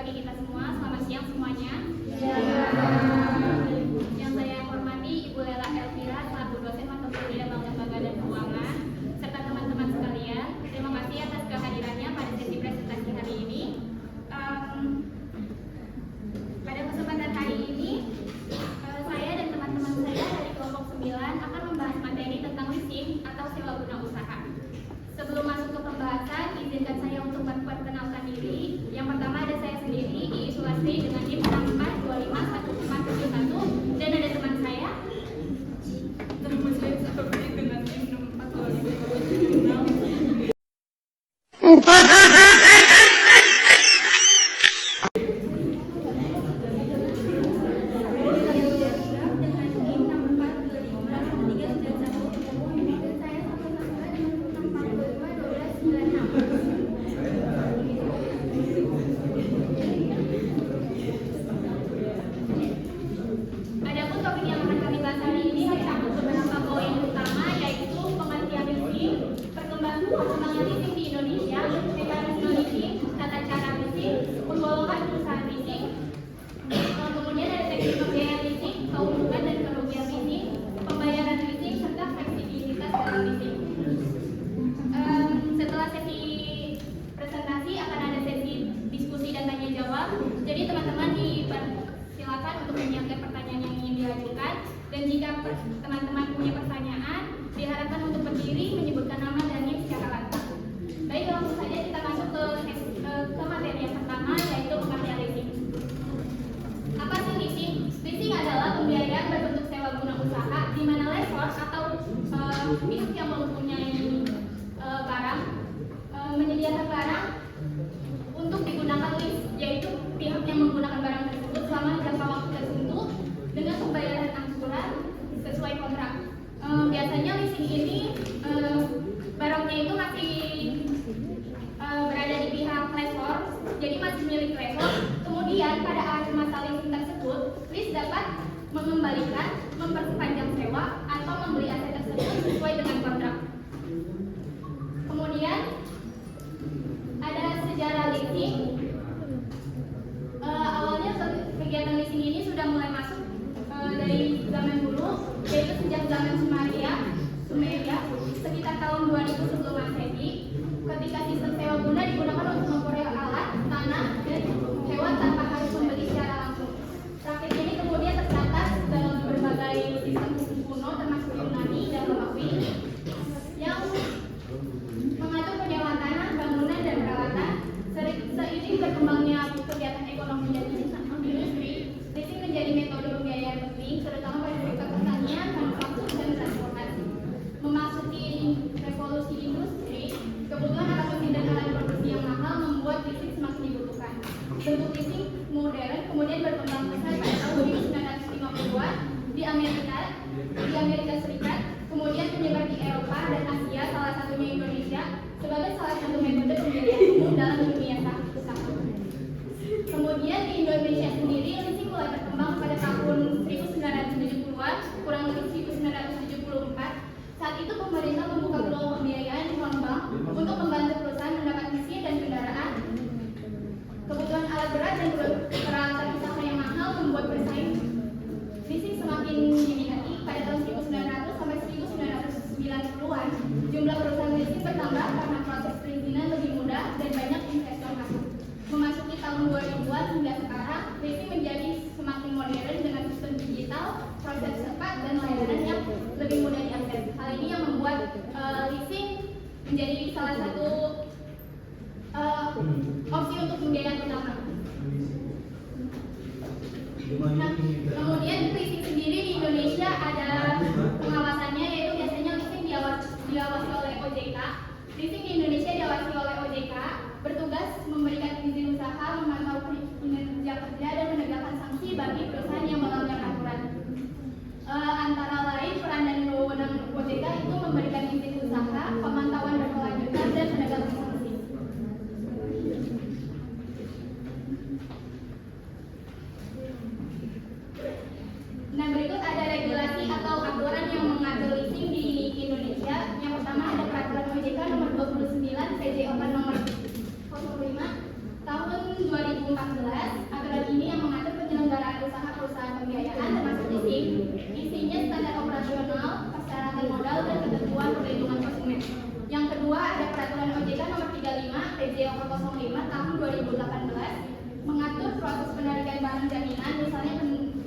bagi kita semua. Selamat siang semuanya. Yang saya hormati Ibu Lela Elvira selaku dosen mata kuliah Bank Lembaga dan Keuangan, serta teman-teman sekalian. Terima kasih atas kehadirannya pada sesi presentasi hari ini. Pada kesempatan hari ini, saya dan teman-teman saya dari kelompok 9 akan membahas materi tentang leasing atau sewa guna usaha. Sebelum masuk ke pembahasan, izinkan saya untuk memperkenalkan diri. Yang pertama ada saya sendiri, Iis Sulasri dengan NIM 64251471, dan ada teman saya. Nama saya Sabri dengan NIM 64251471. Adapun topik yang akan kami bahas hari ini tercakup beberapa poin utama, yaitu pengertian leasing, perkembangan leasing di Indonesia, mekanisme leasing, tata cara leasing, penggolongan perusahaan leasing, kemudian ada teknik pembiayaan leasing, keuntungan dan kerugian leasing, pembayaran leasing, serta fleksibilitas dalam leasing. Setelah sesi presentasi akan ada sesi diskusi dan tanya jawab. Jadi teman-teman silakan untuk menyiapkan pertanyaan yang ingin diajukan, dan jika teman-teman punya pertanyaan diharapkan untuk berdiri, menyebutkan nama dan NIM secara lantang. Baik, langsung saja kita masuk ke materi yang pertama, yaitu pengertian leasing. Apa sih leasing? Leasing adalah pembiayaan berbentuk sewa guna usaha, di mana lessor atau pihak yang mempunyai barang menyediakan barang untuk digunakan lease, yaitu pihak yang menggunakan barang tersebut selama jangka waktu tertentu dengan pembayaran angsuran sesuai kontrak. Biasanya leasing ini barangnya itu masih berada di pihak lessor, jadi masih milik lessor. Kemudian pada akhir masa leasing tersebut, lease dapat mengembalikan, memperpanjang sewa atau membeli aset tersebut sesuai dengan kontrak. Kemudian ada sejarah leasing. Awalnya kegiatan leasing ini sudah mulai masuk dari zaman dulu, yaitu sejak zaman Sumeria sekitar tahun 2000 sebelum Masehi, ketika sistem sewa guna digunakan untuk memperoleh alat, tanah, dan hewan tanpa harus membeli secara langsung. Praktik ini kemudian tercatat dalam berbagai sistem hukum kuno termasuk Yunani dan Romawi yang mengatur penyewaan tanah, bangunan, dan peralatan. Seiring berkembangnya kegiatan ekonomi dan industri, leasing menjadi metode pembiayaan penting, terutama pada sektor pertanian, manufaktur, dan transportasi. Memasuki revolusi industri, kebutuhan alat mesin dan alat produksi yang mahal membuat leasing semakin dibutuhkan. Bentuk leasing modern kemudian berkembang pesat pada tahun 1950-an di Amerika Serikat, kemudian menyebar di Eropa dan Asia, salah satunya Indonesia, sebagai salah satu metode pembiayaan umum dalam dunia usaha. Kemudian di Indonesia sendiri, leasing mulai berkembang pada tahun 1970-an, kurang lebih 1974. Saat itu pemerintah membuka peluang pembiayaan di uang bank untuk membantu perusahaan mendapat mesin dan kendaraan. Kebutuhan alat berat dan peralatan usaha yang mahal membuat bersaing leasing semakin diminati. Pada tahun 1900 sampai 1990-an, jumlah perusahaan leasing bertambah karena proses perizinan lebih mudah dan banyak investor masuk. Memasuki tahun 2000-an hingga sekarang, leasing menjadi semakin modern dengan sistem digital, proses cepat, dan layanan yang lebih mudah diakses. Hal ini yang membuat leasing menjadi salah satu opsi untuk pembiayaan utama. Nah, kemudian leasing sendiri di Indonesia ada pengawasannya, yaitu biasanya leasing diawasi oleh OJK. Leasing di Indonesia diawasi oleh OJK, bertugas memberikan izin usaha, memantau kinerja kerja, dan menegakkan sanksi bagi perusahaan yang melanggar aturan. Antara lain peran dan wewenang OJK itu memberikan izin usaha, pemantauan berkelanjutan, dan penegakan sanksi. Yang kedua ada peraturan OJK nomor 35 PJO 05 tahun 2018 mengatur proses penarikan barang jaminan, misalnya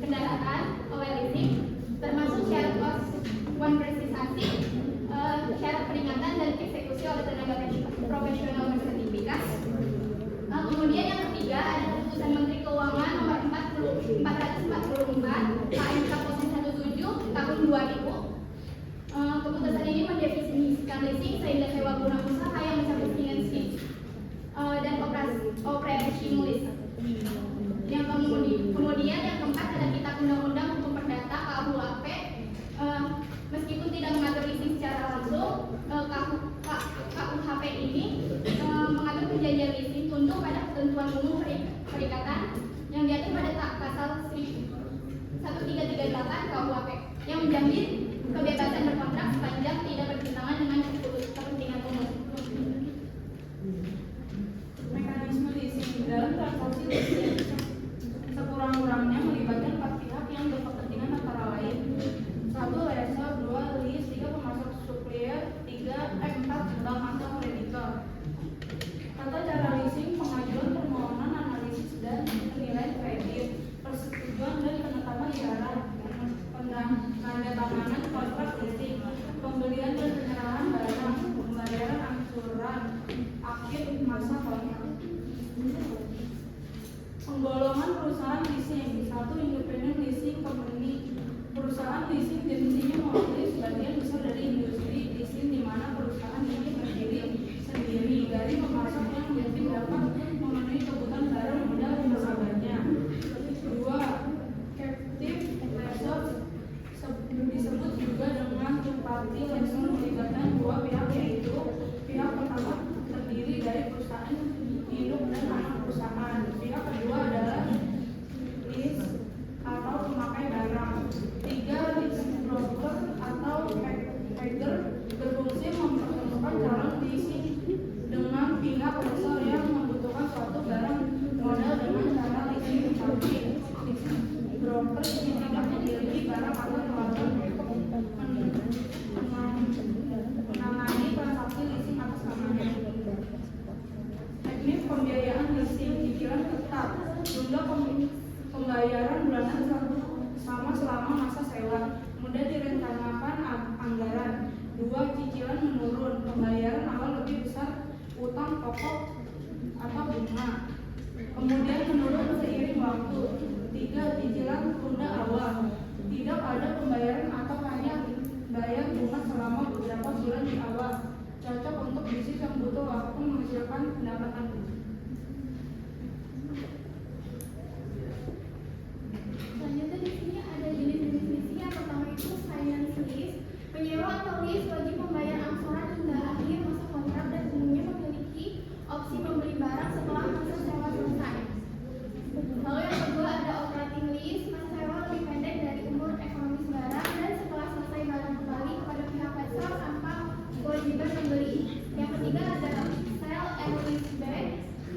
kendaraan oleh leasing, termasuk syarat konversisasi, syarat peringatan dan eksekusi oleh tenaga profesional bersertifikat. Kemudian yang ketiga ada keputusan Menteri Keuangan nomor 444 KMK 17 tahun 2000. Keputusan ini mendefinisikan leasing sehingga sewa guna usaha yang mencakup finansial dan operasi nulis. Yang kemudian yang keempat ada Kitab Undang-Undang Hukum Perdata KUHP. Meskipun tidak mengatur leasing secara langsung, KUHP ini mengatur perjanjian leasing tunduk pada ketentuan umum perikatan yang diatur pada pasal 1338 KUHP yang menjamin kebebasan berkontrak sepanjang tidak bertentangan dengan kepentingan umum. Mekanisme leasing dalam transaksi leasing sekurang-kurangnya melibatkan 4 pihak yang berkepentingan antara lain 1. Lessor, 2. Lease, 3. Pemasok supplier, 4. Bank atau kreditor. Tata cara leasing, pengajuan permohonan analisis dan penilaian kredit, persetujuan dan penetapan syarat, penandatanganan kontrak leasing, pembelian dan penyerahan barang, pembayaran angsuran, akhir masa kontrak. Penggolongan perusahaan leasing. 1. Independent leasing company. Perusahaan leasing jenisnya mewakili sebagian besar dari industri leasing di mana perusahaan ini berdiri sendiri dari pemasok yang mungkin dapat memenuhi kebutuhan barang modal nasabahnya. 2. Captive lessor disebut juga dengan two-party lessor melibatkan dua pihak, yaitu pihak pertama terdiri dari perusahaan induk dan anak perusahaan. Pihak kedua adalah lease atau pemakai barang. 3. Lease broker atau packer berfungsi mempertemukan calon leasing dengan pihak lessor yang membutuhkan suatu barang modal dengan cara leasing tetapi leasing broker yang tidak memiliki barang atau peralatan untuk menangani transaksi leasing atas namanya. Teknik pembiayaan leasing. Cicilan tetap, tunda pembayaran bulanan sama selama masa sewa, mudah direncanakan anggaran. 2. Cicilan menurun, pembayaran awal lebih besar utang pokok atau bunga, kemudian menurun seiring waktu. 3. Cicilan tunda awal, tidak ada pembayaran atau hanya bayar bunga selama beberapa bulan di awal, cocok untuk bisnis yang butuh waktu menghasilkan pendapatan. Selanjutnya di sini ada jenis-jenis leasing. Yang pertama itu finance lease. Penyewa atau lease wajib membayar angsuran hingga akhir masa kontrak dan umumnya memiliki opsi membeli barang setelah masa sewa selesai. Lalu yang kedua ada operating lease. Masa sewa lebih pendek dari umur ekonomis barang dan setelah selesai barang kembali kepada pihak lessor tanpa kewajiban membeli. Yang ketiga ada sale and lease back.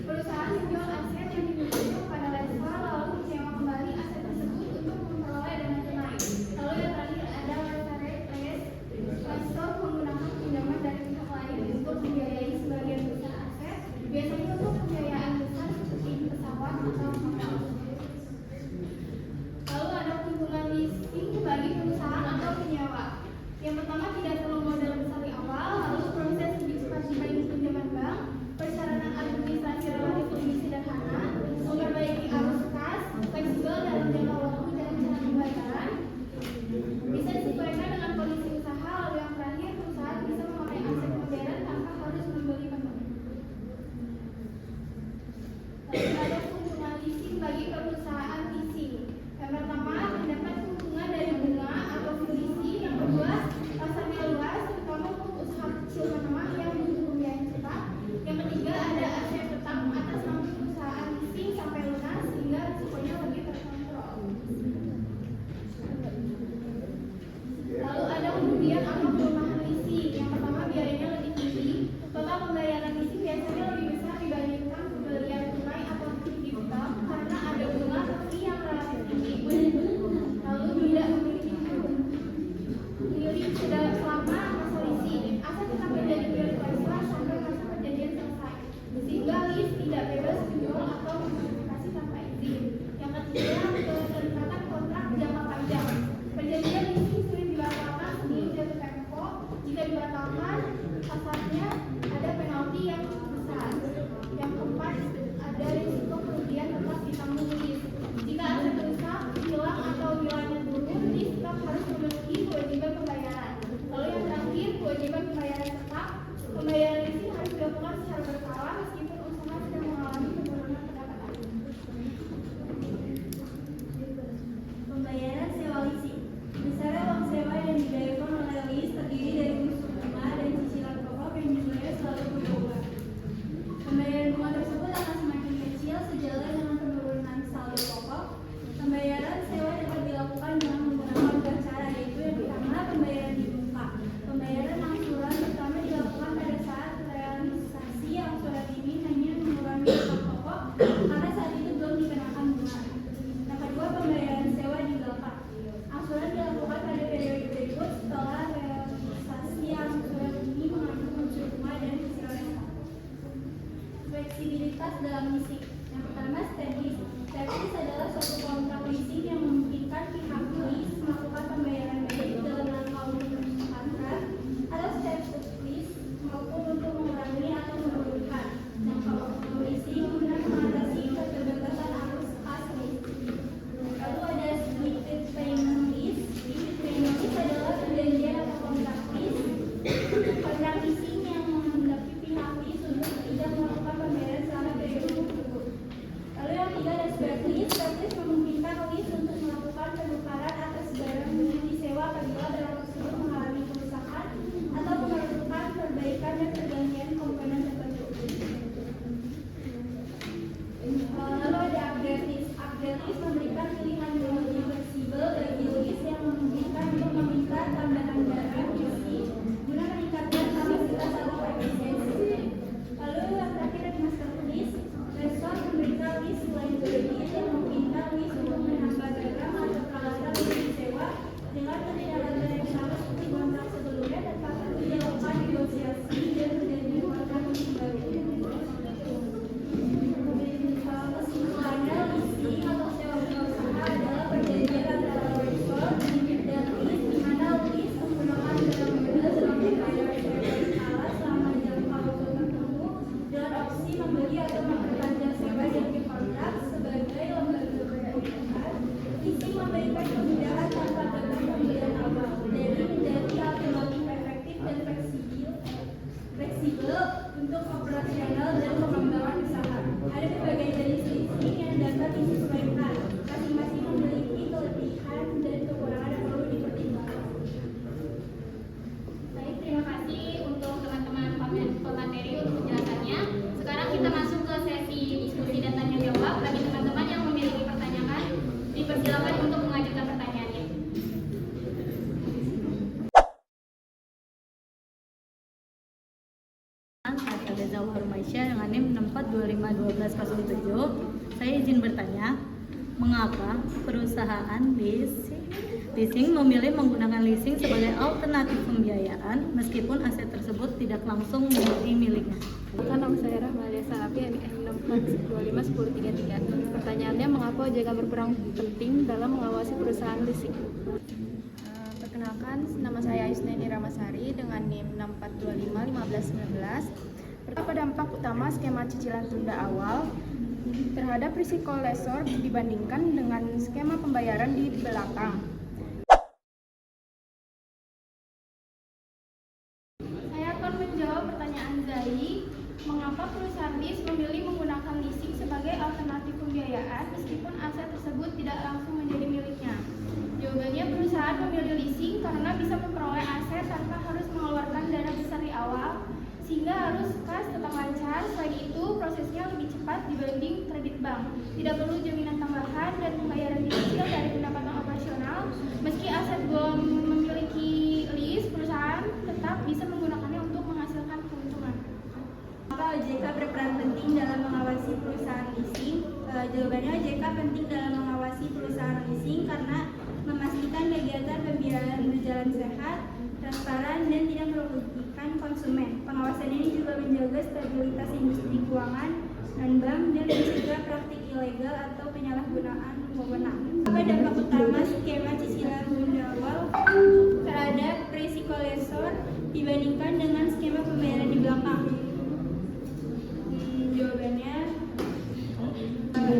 Perusahaan menjual aset yang dimiliki kepada lessor lalu menyewa kembali aset tersebut untuk memperoleh dana tunai. Lalu yang terakhir ada leverage lease. Lessor menggunakan pinjaman dari pihak lain untuk membiayai sebagian besar aset, biasanya untuk pembiayaan besar seperti pesawat atau kapal. Lalu ada keuntungan leasing bagi perusahaan atau penyewa. Yang pertama tidak perlu modal besar di awal, lalu proses lebih cepat dibanding pinjaman bank, persyaratan administrasi relatif lebih sederhana, memperbaiki arus kas, fleksibel dalam jangka waktu dan cara pembayaran, bisa disesuaikan dengan kondisi usaha. Lalu yang terakhir, perusahaan bisa memakai aset modern tanpa harus membeli penuh. Lalu ada keuntungan leasing gratis memungkinkan lease untuk melakukan penukaran atas barang yang disewa apabila barang tersebut mengalami kerusakan atau memerlukan perbaikan dan pergantian komponen tertentu. Lalu ada upgrade lease. Upgrade lease memberikan pilihan yang lebih fleksibel bagi lease yang memungkinkan untuk meminta tambahan barang isi guna meningkatkan kapasitas atau efisiensi. Lalu yang terakhir ada master lease. Lessor memberikan lease selain beli yang memungkinkan lease untuk menambah barang atau peralatan yang disewa dengan persyaratan yang sama seperti kontrak sebelumnya tanpa perlu dilakukan negosiasi dan perjanjian kontrak yang baru. Kesimpulannya, leasing atau sewa berusaha adalah perjanjian antara lessor dan lease di mana lease menggunakan barang benda sebagai bayar sewa berkala selama jangka waktu tertentu dengan opsi membeli atau memperpanjang sewa dari kontrak sebagai lembaga pembayaran. Leasing memberikan kemudahan tanpa beban pembelian awal, jadi menjadi alternatif efektif dan fleksibel untuk operasional dan pengembangan usaha. Ada berbagai jenis leasing yang dapat disesuaikan, masing-masing memiliki kelebihan dan kekurangan yang perlu dipertimbangkan. Baik, terima kasih untuk teman-teman pemateri untuk penjelasannya. Sekarang kita masuk ke sesi diskusi dan tanya jawab. Bagi teman-teman yang memiliki pertanyaan, dipersilakan untuk mengajukan pertanyaannya. Ada Zawahar Rumaisya dengan NIM 64251207. Saya izin bertanya, mengapa perusahaan leasing memilih menggunakan leasing sebagai alternatif pembiayaan meskipun aset tersebut tidak langsung menjadi miliknya? Nama saya Rahmalia Salafi, NIM 64251033. Pertanyaannya, mengapa OJK berperan penting dalam mengawasi perusahaan leasing? Perkenalkan, nama saya Isneni Ramasari dengan NIM 64251519. Apa dampak utama skema cicilan tunda awal terhadap risiko lessor dibandingkan dengan skema pembayaran di belakang? Saya akan menjawab pertanyaan Zai. Mengapa perusahaan lease memilih menggunakan leasing sebagai alternatif pembiayaan meskipun aset tersebut tidak langsung menjadi miliknya? Jawabannya, perusahaan memilih leasing karena bisa memperoleh aset tanpa harus mengeluarkan dana besar di awal, sehingga harus kas tetap lancar. Selain itu, prosesnya lebih cepat dibanding kredit bank. Tidak perlu jaminan tambahan dan pembayaran dicicil dari pendapatan operasional. Meski aset belum memiliki lease, perusahaan tetap bisa menggunakannya untuk menghasilkan keuntungan. Mengapa OJK berperan penting dalam mengawasi perusahaan leasing? Jawabannya, OJK penting dalam mengawasi perusahaan leasing karena memastikan kegiatan pembiayaan berjalan sehat, transparan, dan tidak merugikan konsumen. Pengawasan ini juga menjaga stabilitas industri keuangan dan bank dan mencegah praktik ilegal atau penyalahgunaan wewenang. Apa dampak utama skema cicilan tunda awal terhadap risiko lessor dibandingkan dengan skema pembayaran di belakang? Jawabannya,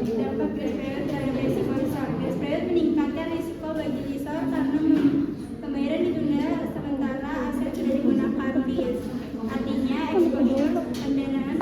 dampak grace period terhadap risiko lessor. Grace period meningkatkan risiko bagi lessor karena pembayaran ditunda sementara aset sudah digunakan lease. Artinya, eksposur pendanaan